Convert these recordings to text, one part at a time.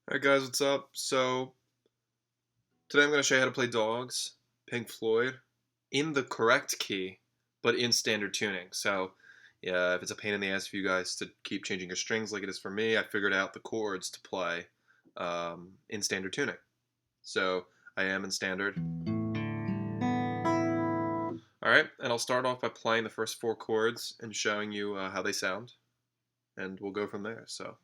Alright guys, what's up? So, today I'm going to show you how to play Dogs, Pink Floyd, in the correct key, but in standard tuning. So, yeah, if it's a pain in the ass for you guys to keep changing your strings like it is for me, I figured out the chords to play in standard tuning. So, I am in standard. Alright, and I'll start off by playing the first four chords and showing you how they sound, and we'll go from there. So.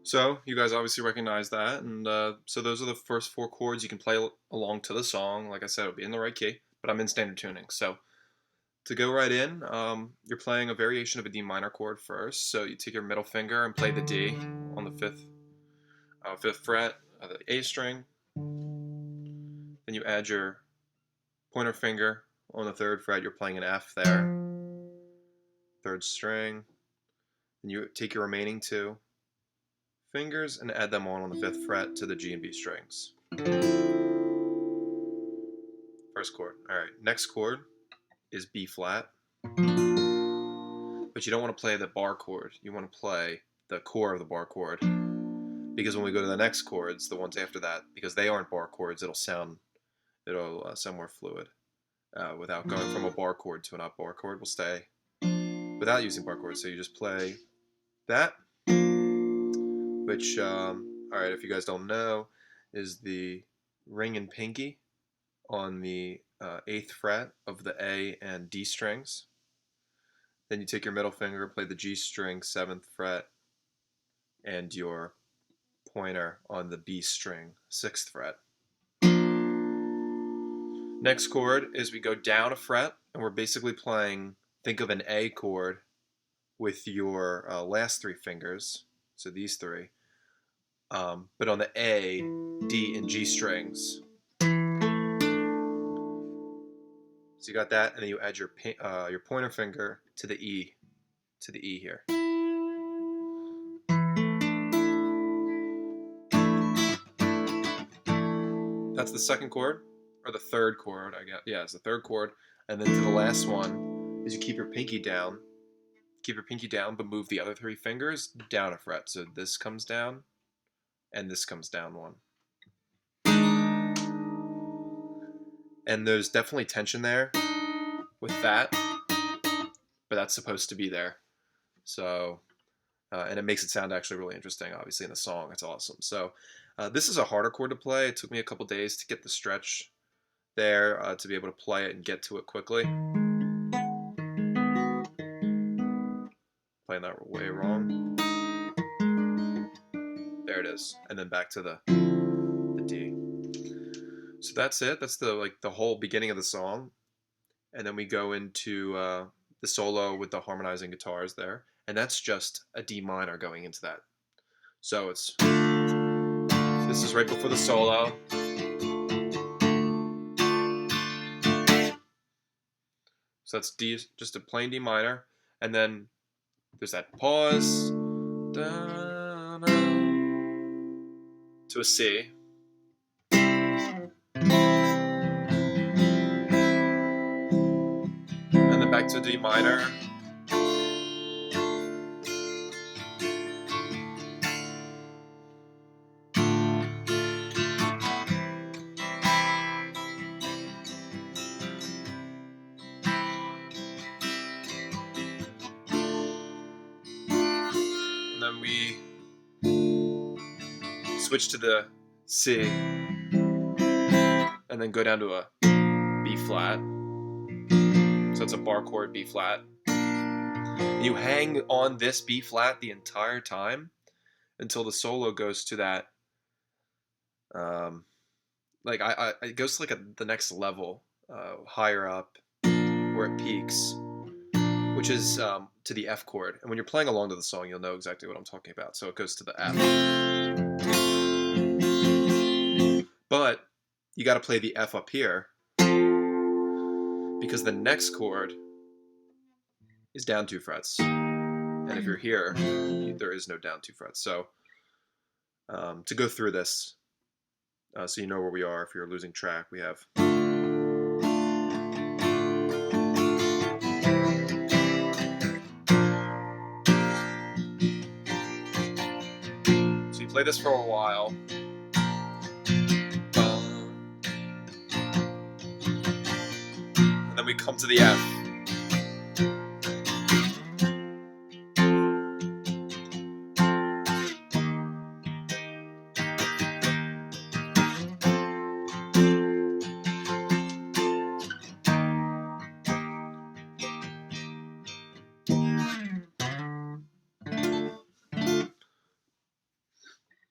So, you guys obviously recognize that, and so those are the first four chords. You can play along to the song. Like I said, it'll be in the right key, but I'm in standard tuning. So, to go right in, you're playing a variation of a D minor chord first. So, you take your middle finger and play the D on the fifth fret of the A string. Then you add your pointer finger on the third fret. You're playing an F there, third string. Then you take your remaining two fingers and add them on the fifth fret to the G and B strings. First chord. All right, next chord is B flat, but you don't want to play the bar chord. You want to play the core of the bar chord, because when we go to the next chords, the ones after that, because they aren't bar chords, it'll sound more fluid. Without going from a bar chord to an up bar chord, we'll stay without using bar chords. So you just play that, which, all right, if you guys don't know, is the ring and pinky on the 8th fret of the A and D strings. Then you take your middle finger, play the G string 7th fret, and your pointer on the B string 6th fret. Next chord is we go down a fret, and we're basically playing, think of an A chord with your last three fingers, so these three, but on the A, D, and G strings. So you got that, and then you add your pointer finger to the E here. That's the second chord, or the third chord, I guess. Yeah, it's the third chord. And then to the last one is you keep your pinky down. Keep your pinky down, but move the other three fingers down a fret. So this comes down, and this comes down one. And there's definitely tension there with that, but that's supposed to be there. So, and it makes it sound actually really interesting, obviously, in the song. It's awesome. So this is a harder chord to play. It took me a couple days to get the stretch there to be able to play it and get to it quickly. Playing that way wrong. There it is. And then back to the D. So that's it. That's the whole beginning of the song. And then we go into the solo with the harmonizing guitars there. And that's just a D minor going into that. So this is right before the solo. So that's D, just a plain D minor. And then there's that pause to a C. And then back to D minor. And then we switch to the C, and then go down to a B flat. So it's a bar chord B flat. And you hang on this B flat the entire time until the solo goes to that. It goes to the next level, higher up, where it peaks, which is to the F chord. And when you're playing along to the song, you'll know exactly what I'm talking about. So it goes to the F. But you got to play the F up here because the next chord is down 2 frets. And if you're here, there is no down 2 frets. So to go through this, so you know where we are if you're losing track, we have... So you play this for a while. And then we come to the F.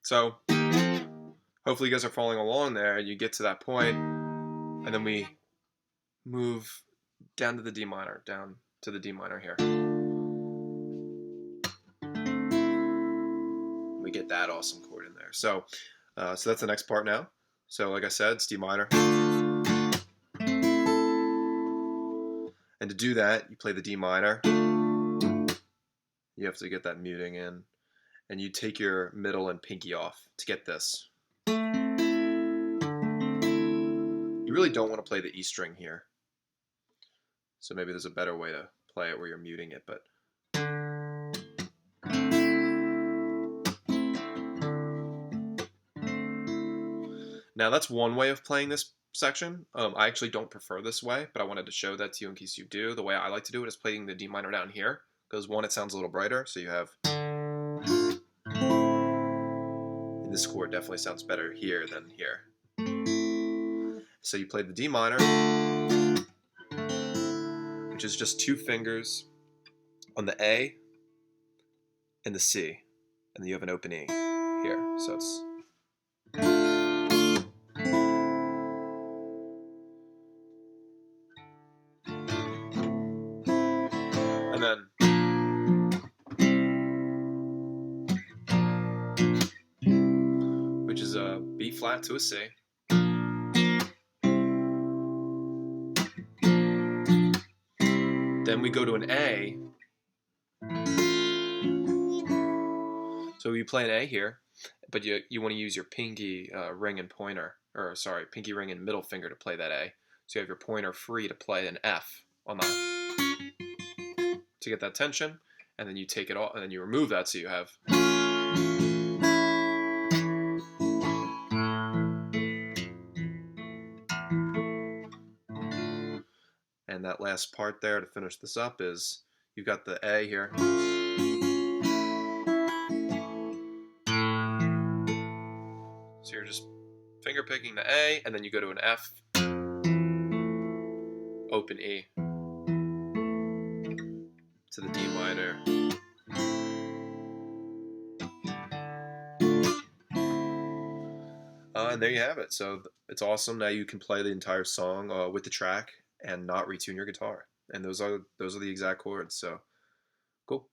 So hopefully you guys are following along there and you get to that point, and then we move down to the D minor, down to the D minor here. We get that awesome chord in there. So so that's the next part now. So like I said, it's D minor. And to do that, you play the D minor. You have to get that muting in. And you take your middle and pinky off to get this. You really don't want to play the E string here. So maybe there's a better way to play it where you're muting it, but... Now that's one way of playing this section. I actually don't prefer this way, but I wanted to show that to you in case you do. The way I like to do it is playing the D minor down here, because one, it sounds a little brighter, so you have... And this chord definitely sounds better here than here. So you play the D minor, which is just 2 fingers on the A and the C, and then you have an open E here. So it's... And then... which is a B flat to a C. Then we go to an A. So you play an A here, but you want to use your pinky ring and pointer, or sorry, pinky ring and middle finger to play that A. So you have your pointer free to play an F on that to get that tension, and then you take it off, and then you remove that, so you have... And that last part there to finish this up is you've got the A here. So you're just finger picking the A, and then you go to an F, open E, to the D minor. And there you have it. So it's awesome. Now you can play the entire song with the track and not retune your guitar. And those are the exact chords. So cool.